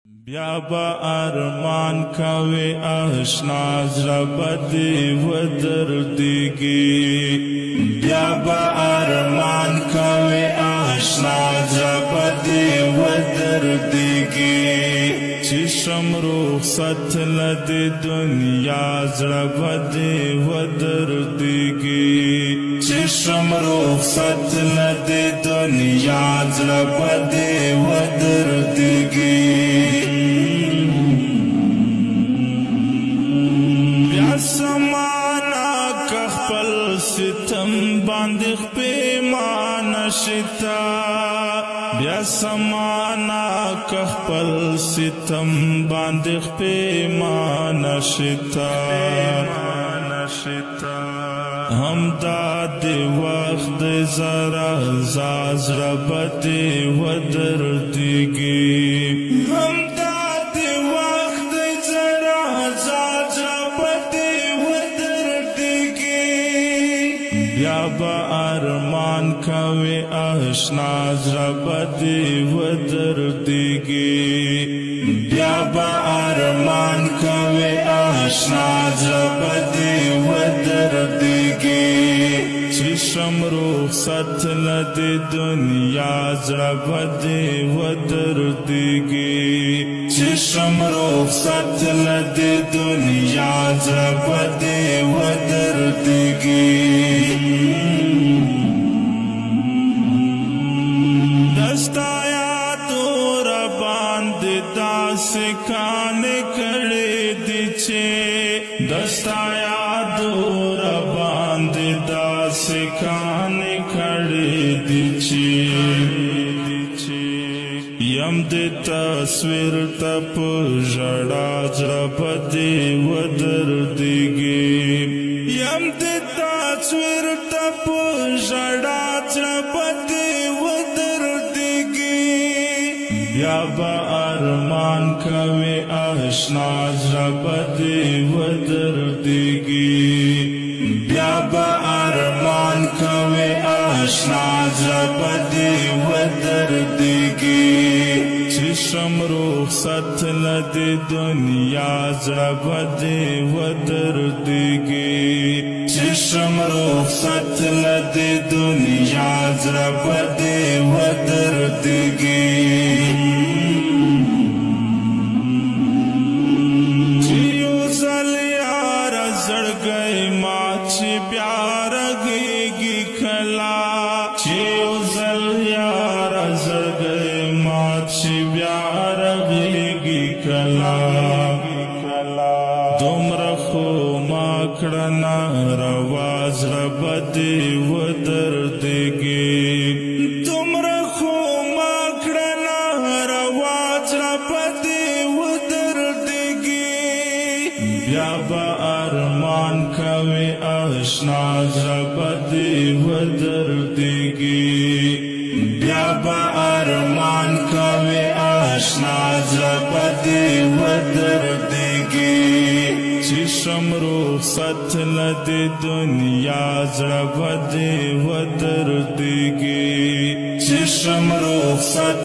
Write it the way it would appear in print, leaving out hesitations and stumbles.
بیا با ارمان کوي آشنا زړه بدی و دردیږي بیا با ارمان کوي آشنا زړه بدی و دردیږي چې شم رخصت لدی دنیا زړه بدی و دردیږي چې شم رخصت لدی دنیا زړه بدی و دردیږي سمانا کخپل ستم باندې پیمانه شتا بیا سمانا کخپل ستم باندې پیمانه شتا هم داد وخت زرا زازر بدی و دردیږي هم داد وخت زرا زازر بیا با ارمان کوي آشنا زړه بدی و دردیږي بیا با ارمان کوي آشنا زړه بدی و دردیږي چې شم رخصت لدی دنیا زړه بدی و دردیږي چې شم رخصت لدی دنیا زړه بدی و دردیږي دستایا تور باندې داس کان کړي دي چې دستایا تور باندې داس کان کړي دي چې یم د تصویر تپ جړا زړه بدی و دردیږي یم د تصویر تپ جړا زړه بدی و بیا با ارمان کوي آشنا زړه بدی و دردیږي بیا با ارمان کوي آشنا زړه بدی و دردیږي چې شم رخصت لدی دنیا زړه بدی و دردیږي چې شم رخصت لدی دنیا زړه بدی و دردیږي زړګي ما چې پیار گیږي کلا چې زل یار زړګي ما چې پیار گیږي کلا دومره خو ما کړنا رواز بدی و دردیږي دومره خو ما کړنا رواز بدی و دردیږي بیا با ارمان کوي آشنا زړه بدی و دردیږي بیا با ارمان کوي آشنا زړه بدی و دردیږي چې شم رخصت لدی دنیا زړه بدی و دردیږي چې شم رخصت